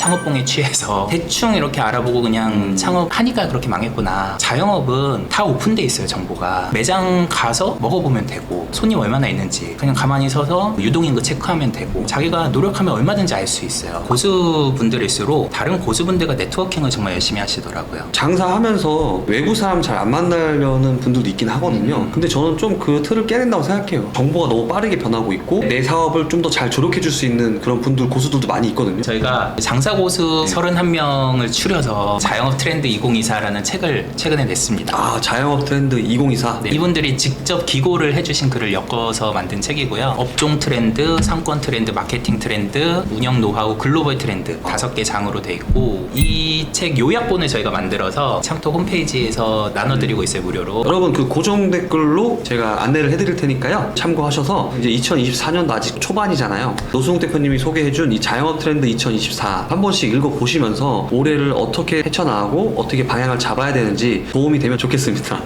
창업봉에 취해서 대충 이렇게 알아보고 그냥 창업하니까 그렇게 망했구나. 자영업은 다 오픈돼 있어요. 정보가 매장 가서 먹어보면 되고 손님 얼마나 있는지 그냥 가만히 서서 유동인구 체크하면 되고 자기가 노력하면 얼마든지 알 수 있어요. 고수분들일수록 다른 고수분들과 네트워킹을 정말 열심히 하시더라고요. 장사하면서 외부 사람 잘 안 만나려는 분들도 있긴 하거든요. 근데 저는 좀 그 틀을 깨낸다고 생각해요. 정보가 너무 빠르게 변하고 있고 내 사업을 좀 더 잘 조력해 줄 수 있는 그런 분들, 고수들도 많이 있거든요. 저희가 장사고수 31명을 추려서 자영업 트렌드 2024라는 책을 최근에 냈습니다. 아, 자영업 트렌드 2024. 네, 이분들이 직접 기고를 해주신 글을 엮어서 만든 책이고요. 업종 트렌드, 상권 트렌드, 마케팅 트렌드, 운영 노하우, 글로벌 트렌드 5개 장으로 돼 있고 이 책 요약본을 저희가 만들어서 창톡 홈페이지에서 나눠드리고 있어요. 무료로. 여러분 그 고정 댓글로 제가 안내를 해드릴 테니까요. 참고하셔서 이제 2024년도 아직 초반이잖아요. 노수홍 대표님이 소개해준 이 자영업 트렌드 2024 한 번씩 읽어보시면서 올해를 어떻게 헤쳐나가고 어떻게 방향을 잡아야 되는지 도움이 되면 좋겠습니다.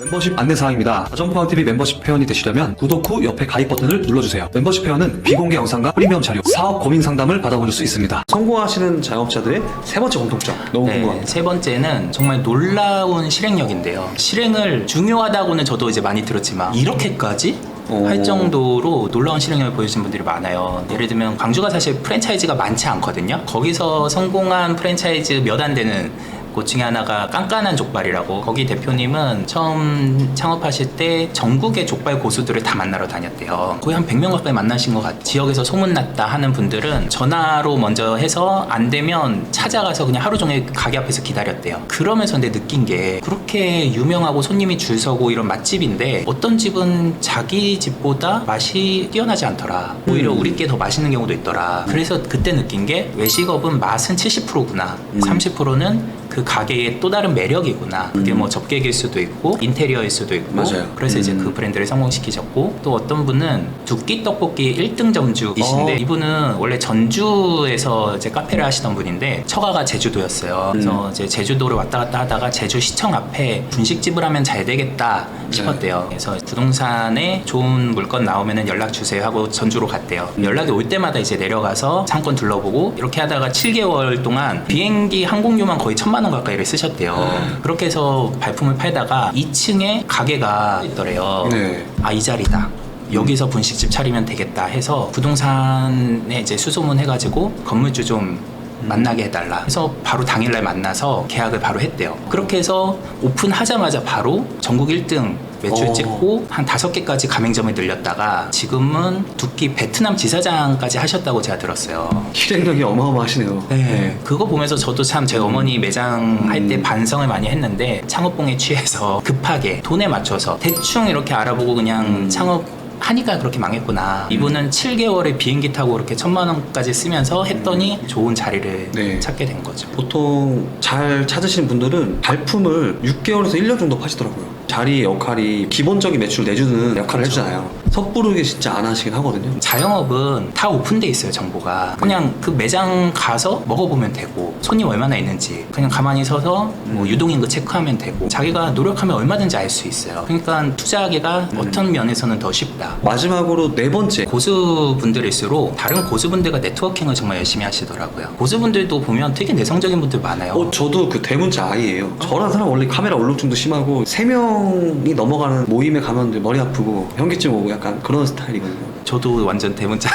멤버십 안내사항입니다. 가정포항TV 멤버십 회원이 되시려면 구독 후 옆에 가입 버튼을 눌러주세요. 멤버십 회원은 비공개 영상과 프리미엄 자료, 사업 고민 상담을 받아보실 수 있습니다. 성공하시는 자영업자들의 세 번째 공통점 너무 궁금합니다. 세 번째는 정말 놀라운 실행력인데요. 실행을 중요하다고는 저도 이제 많이 들었지만 이렇게까지? 할 정도로 놀라운 실행력을 보여주신 분들이 많아요. 예를 들면 광주가 사실 프랜차이즈가 많지 않거든요. 거기서 성공한 프랜차이즈 몇 안 되는 곳 중에 하나가 깐깐한 족발이라고, 거기 대표님은 처음 창업하실 때 전국의 족발 고수들을 다 만나러 다녔대요. 거의 한 100명 가까이 만나신 것 같아요. 지역에서 소문났다 하는 분들은 전화로 먼저 해서 안 되면 찾아가서 그냥 하루 종일 가게 앞에서 기다렸대요. 그러면서 근데 느낀 게 그렇게 유명하고 손님이 줄 서고 이런 맛집인데 어떤 집은 자기 집보다 맛이 뛰어나지 않더라. 오히려 우리 게 더 맛있는 경우도 있더라. 그래서 그때 느낀 게 외식업은 맛은 70%구나. 30%는 그 가게의 또 다른 매력이구나. 그게 뭐 접객일 수도 있고 인테리어일 수도 있고. 맞아요. 그래서 이제 그 브랜드를 성공시키셨고, 또 어떤 분은 두끼 떡볶이 1등 점주이신데 이분은 원래 전주에서 이제 카페를 하시던 분인데 처가가 제주도였어요. 그래서 이제 제주도를 왔다 갔다 하다가 제주시청 앞에 분식집을 하면 잘 되겠다 싶었대요. 그래서 부동산에 좋은 물건 나오면은 연락 주세요 하고 전주로 갔대요. 연락이 올 때마다 이제 내려가서 상권 둘러보고 이렇게 하다가 7개월 동안 비행기 항공료만 거의 1,000만 원 가까이를 쓰셨대요. 그렇게 해서 발품을 팔다가 2층에 가게가 있더래요. 네. 아, 이 자리다. 여기서 분식집 차리면 되겠다 해서 부동산에 이제 수소문 해가지고 건물주 좀 만나게 해달라 해서 바로 당일날 만나서 계약을 바로 했대요. 그렇게 해서 오픈하자마자 바로 전국 1등 매출 찍고 한 5개까지 가맹점을 늘렸다가 지금은 두끼 베트남 지사장까지 하셨다고 제가 들었어요. 실행력이 어마어마하시네요. 네, 그거 보면서 저도 참 제 어머니 매장 할 때 반성을 많이 했는데 창업봉에 취해서 급하게 돈에 맞춰서 대충 이렇게 알아보고 그냥 창업 하니까 그렇게 망했구나. 이분은 7개월에 비행기 타고 그렇게 1,000만 원까지 쓰면서 했더니 좋은 자리를 네. 찾게 된 거죠. 보통 잘 찾으시는 분들은 발품을 6개월에서 1년 정도 파시더라고요. 자리 역할이 기본적인 매출 내주는 역할을 해주잖아요. 섣부르게 진짜 안 하시긴 하거든요. 자영업은 다 오픈돼 있어요. 정보가 그냥 그 매장 가서 먹어보면 되고 손님 얼마나 있는지 그냥 가만히 서서 뭐 유동인구 체크하면 되고 자기가 노력하면 얼마든지 알 수 있어요. 그러니까 투자하기가 어떤 면에서는 더 쉽다. 마지막으로 네 번째, 고수분들일수록 다른 고수분들과 네트워킹을 정말 열심히 하시더라고요. 고수분들도 보면 되게 내성적인 분들 많아요. 저도 그 대문자 아이예요. 저런 사람 원래 카메라 울렁증도 심하고 3명이 넘어가는 모임에 가면 머리 아프고 현기증 오고 약간 그런 스타일이거든요. 저도 완전 대문자.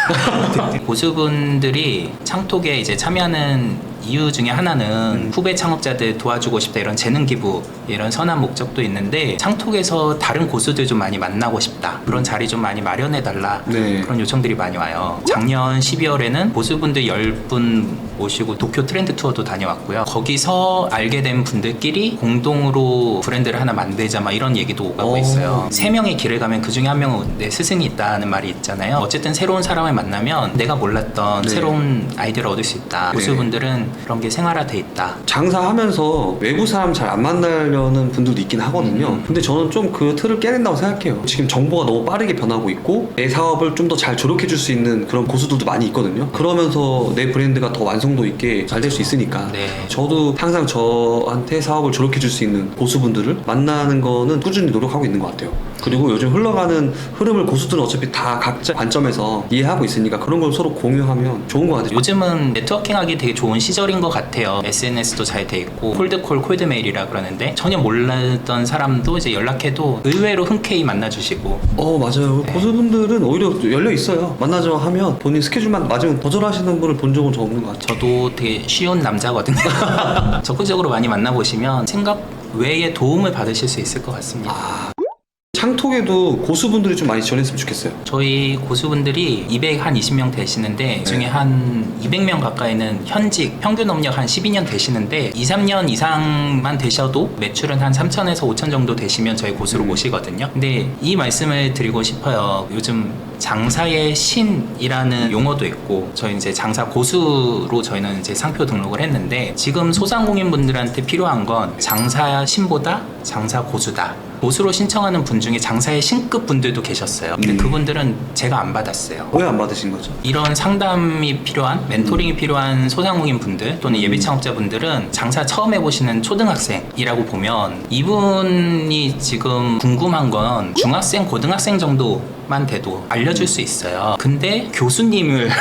고수분들이 창톡에 이제 참여하는 이유 중에 하나는 후배 창업자들 도와주고 싶다 이런 재능 기부 이런 선한 목적도 있는데 창톡에서 다른 고수들 좀 많이 만나고 싶다 그런 자리 좀 많이 마련해 달라 네. 그런 요청들이 많이 와요. 작년 12월에는 고수분들 10분 모시고 도쿄 트렌드 투어도 다녀왔고요. 거기서 알게 된 분들끼리 공동으로 브랜드를 하나 만들자 막 이런 얘기도 오가고 있어요. 3명의 길을 가면 그 중에 한 명은 내 스승이 있다는 말이 있잖아요. 어쨌든 새로운 사람을 만나면 내가 몰랐던 네. 새로운 아이디어를 얻을 수 있다. 네. 고수분들은 그런 게 생활화돼 있다. 장사하면서 외부 사람 잘 안 만나려는 분들도 있긴 하거든요. 근데 저는 좀 그 틀을 깨낸다고 생각해요. 지금 정보가 너무 빠르게 변하고 있고 내 사업을 좀 더 잘 조력해 줄 수 있는 그런 고수들도 많이 있거든요. 그러면서 내 브랜드가 더 완성도 있게 잘 될 수 있으니까 네. 저도 항상 저한테 사업을 조력해 줄 수 있는 고수분들을 만나는 거는 꾸준히 노력하고 있는 것 같아요. 그리고 요즘 흘러가는 흐름을 고수들은 어차피 다 각자 관점에서 이해하고 있으니까 그런 걸 서로 공유하면 좋은 것 같아요. 요즘은 네트워킹하기 되게 좋은 시절인 것 같아요. SNS도 잘 돼 있고 콜드콜, 콜드메일이라 그러는데 전혀 몰랐던 사람도 이제 연락해도 의외로 흔쾌히 만나주시고. 맞아요. 고수분들은 오히려 열려 있어요. 만나자 하면 본인 스케줄만 맞으면 거절하시는 분을 본 적은 저 없는 것 같아요. 저도 되게 쉬운 남자거든요. 적극적으로 많이 만나보시면 생각 외에 도움을 받으실 수 있을 것 같습니다. 창톡에도 고수분들이 좀 많이 지원했으면 좋겠어요. 저희 고수분들이 220명 되시는데 그중에 한 200명 가까이는 현직 평균 업력 한 12년 되시는데 2, 3년 이상만 되셔도 매출은 한 3천에서 5천 정도 되시면 저희 고수로 모시거든요. 근데 이 말씀을 드리고 싶어요. 요즘 장사의 신이라는 용어도 있고 저희 이제 장사 고수로 저희는 이제 상표 등록을 했는데 지금 소상공인분들한테 필요한 건 장사 신보다 장사 고수다. 고수로 신청하는 분 중에 장사의 신급 분들도 계셨어요. 근데 그분들은 제가 안 받았어요. 왜 안 받으신 거죠? 이런 상담이 필요한, 멘토링이 필요한 소상공인 분들 또는 예비 창업자 분들은 장사 처음 해보시는 초등학생이라고 보면 이분이 지금 궁금한 건 중학생, 고등학생 정도만 돼도 알려줄 수 있어요. 근데 교수님을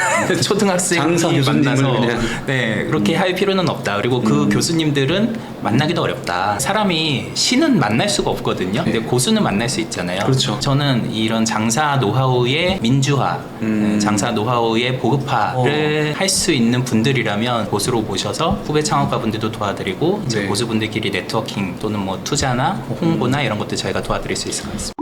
초등학생이 장사 교수님을 만나서 그냥. 네, 그렇게 할 필요는 없다. 그리고 그 교수님들은 만나기도 어렵다. 사람이 신은 만날 수가 없거든요. 근데 고수는 만날 수 있잖아요. 그렇죠. 저는 이런 장사 노하우의 민주화, 장사 노하우의 보급화를 할 수 있는 분들이라면 고수로 모셔서 후배 창업가 분들도 도와드리고 이제 네. 고수분들끼리 네트워킹 또는 뭐 투자나 홍보나 이런 것들 저희가 도와드릴 수 있을 것 같습니다.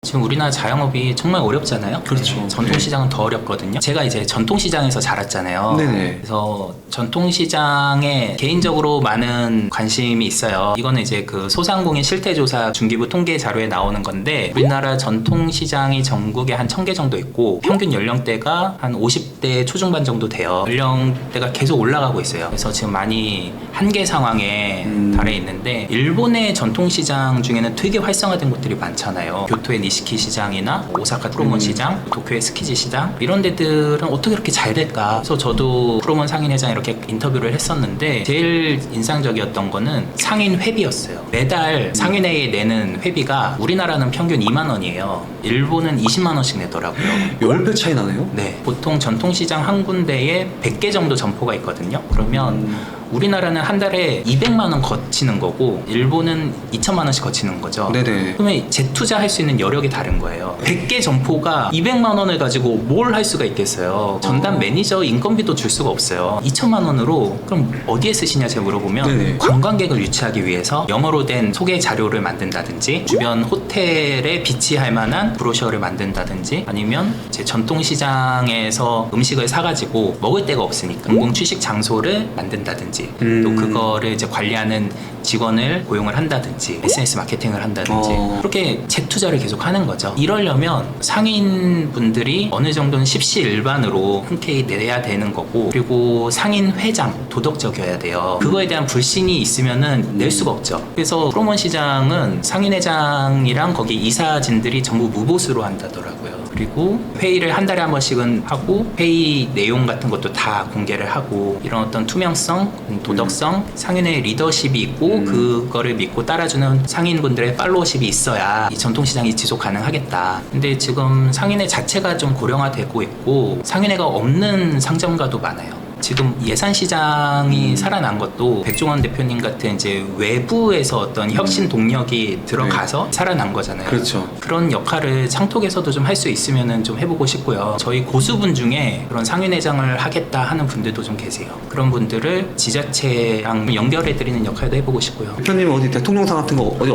지금 우리나라 자영업이 정말 어렵잖아요. 그렇죠. 전통시장은 더 어렵거든요. 제가 이제 전통시장에서 자랐잖아요. 네네. 그래서 전통시장에 개인적으로 많은 관심이 있어요. 이거는 이제 그 소상공인 실태조사 중기부 통계 자료에 나오는 건데 우리나라 전통시장이 전국에 한 1000개 정도 있고 평균 연령대가 한 50대 초중반 정도 돼요. 연령대가 계속 올라가고 있어요. 그래서 지금 많이 한계 상황에 달해 있는데 일본의 전통시장 중에는 되게 활성화된 곳들이 많잖아요. 교토의 니시키 시장이나 오사카 프로몬 시장, 도쿄의 스키지 시장 이런 데들은 어떻게 그렇게 잘 될까? 그래서 저도 프로몬 상인회장 이렇게 인터뷰를 했었는데 제일 인상적이었던 거는 상인 회비였어요. 매달 상인회에 내는 회비가 우리나라는 평균 2만 원이에요. 일본은 20만 원씩 내더라고요. 10배 차이 나네요? 네, 보통 전통시장 한 군데에 100개 정도 점포가 있거든요. 그러면 우리나라는 한 달에 200만 원 거치는 거고 일본은 2천만 원씩 거치는 거죠. 네네. 그러면 재투자할 수 있는 여력이 다른 거예요. 100개 점포가 200만 원을 가지고 뭘 할 수가 있겠어요. 전담 매니저 인건비도 줄 수가 없어요. 2천만 원으로 그럼 어디에 쓰시냐 제가 물어보면 네네. 관광객을 유치하기 위해서 영어로 된 소개 자료를 만든다든지 주변 호텔에 비치할 만한 브로셔를 만든다든지 아니면 제 전통시장에서 음식을 사가지고 먹을 데가 없으니까 공공 취식 장소를 만든다든지 또 그거를 이제 관리하는 직원을 고용을 한다든지 SNS 마케팅을 한다든지 그렇게 재투자를 계속 하는 거죠. 이러려면 상인분들이 어느 정도는 십시일반으로 흔쾌히 내야 되는 거고 그리고 상인 회장 도덕적이어야 돼요. 그거에 대한 불신이 있으면은 낼 수가 없죠. 그래서 프로몬 시장은 상인 회장이랑 거기 이사진들이 전부 무보수로 한다더라고요. 그리고 회의를 한 달에 한 번씩은 하고 회의 내용 같은 것도 다 공개를 하고 이런 어떤 투명성, 도덕성, 상인의 리더십이 있고 그거를 믿고 따라주는 상인분들의 팔로워십이 있어야 이 전통시장이 지속 가능하겠다. 근데 지금 상인회 자체가 좀 고령화되고 있고 상인회가 없는 상점가도 많아요. 지금 예산시장이 살아난 것도 백종원 대표님 같은 이제 외부에서 어떤 혁신 동력이 들어가서 살아난 거잖아요. 그렇죠. 그런 역할을 창톡에서도 좀 할 수 있으면은 좀 해보고 싶고요. 저희 고수분 중에 그런 상인회장을 하겠다 하는 분들도 좀 계세요. 그런 분들을 지자체랑 연결해드리는 역할도 해보고 싶고요. 대표님 어디 대통령상 같은 거 어디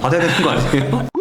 받아야 되는 거 아니에요?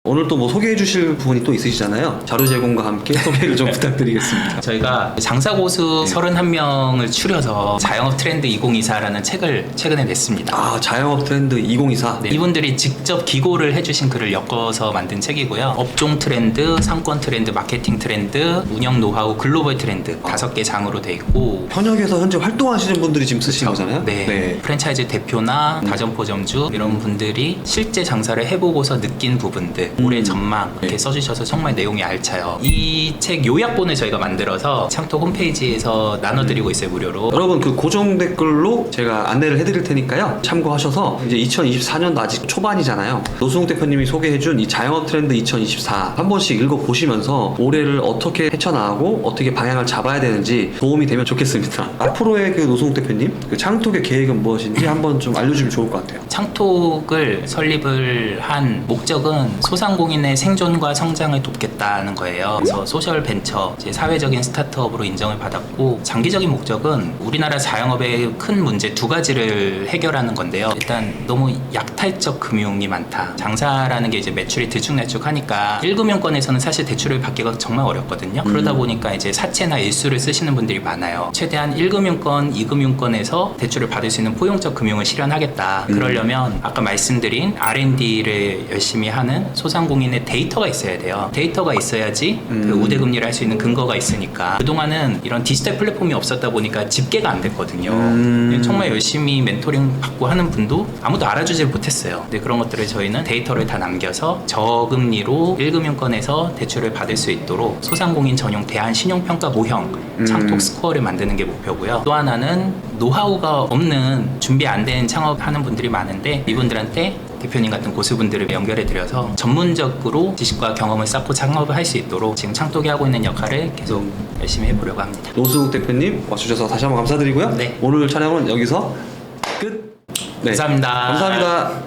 오늘 또 뭐 소개해 주실 부분이 또 있으시잖아요. 자료 제공과 함께 소개를 좀 부탁드리겠습니다. 저희가 장사고수 31명을 추려서 자영업 트렌드 2024라는 책을 최근에 냈습니다. 아, 자영업 트렌드 2024. 네, 이분들이 직접 기고를 해주신 글을 엮어서 만든 책이고요. 업종 트렌드, 상권 트렌드, 마케팅 트렌드, 운영 노하우, 글로벌 트렌드 5개 장으로 돼 있고 현역에서 현재 활동하시는 분들이 지금 쓰시는 거잖아요. 네. 프랜차이즈 대표나 다점포점주 이런 분들이 실제 장사를 해보고서 느낀 부분들 계획, 올해 전망 이렇게 써주셔서 정말 내용이 알차요. 이 책 요약본을 저희가 만들어서 창톡 홈페이지에서 나눠드리고 있어요, 무료로. 여러분 그 고정 댓글로 제가 안내를 해드릴 테니까요. 참고하셔서 이제 2024년도 아직 초반이잖아요. 노수웅 대표님이 소개해준 이 자영업 트렌드 2024 한 번씩 읽어보시면서 올해를 어떻게 헤쳐나가고 어떻게 방향을 잡아야 되는지 도움이 되면 좋겠습니다. 앞으로의 그 노수웅 대표님 그 창톡의 계획은 무엇인지 한번 좀 알려주면 좋을 것 같아요. 창톡을 설립을 한 목적은 소상공인의 생존과 성장을 돕겠다는 거예요. 그래서 소셜 벤처, 이제 사회적인 스타트업으로 인정을 받았고, 장기적인 목적은 우리나라 자영업의 큰 문제 두 가지를 해결하는 건데요. 일단 너무 약탈적 금융이 많다. 장사라는 게 이제 매출이 들쭉날쭉하니까 1금융권에서는 사실 대출을 받기가 정말 어렵거든요. 그러다 보니까 이제 사채나 일수를 쓰시는 분들이 많아요. 최대한 1금융권, 2금융권에서 대출을 받을 수 있는 포용적 금융을 실현하겠다. 그러려면 아까 말씀드린 R&D를 열심히 하는 소상공인의 데이터가 있어야 돼요. 데이터가 있어야지 그 우대금리를 할 수 있는 근거가 있으니까. 그동안은 이런 디지털 플랫폼이 없었다 보니까 집계가 안 됐거든요. 정말 열심히 멘토링 받고 하는 분도 아무도 알아주지 못했어요. 근데 그런 것들을 저희는 데이터를 다 남겨서 저금리로 1금융권에서 대출을 받을 수 있도록 소상공인 전용 대안 신용평가 모형 창톡 스코어를 만드는 게 목표고요. 또 하나는 노하우가 없는, 준비 안 된 창업하는 분들이 많은데 이분들한테 대표님 같은 고수분들을 연결해 드려서 전문적으로 지식과 경험을 쌓고 창업을 할 수 있도록 지금 창톡이 하고 있는 역할을 계속 열심히 해보려고 합니다. 노수웅 대표님 와주셔서 다시 한번 감사드리고요. 네. 오늘 촬영은 여기서 끝. 네. 감사합니다. 감사합니다.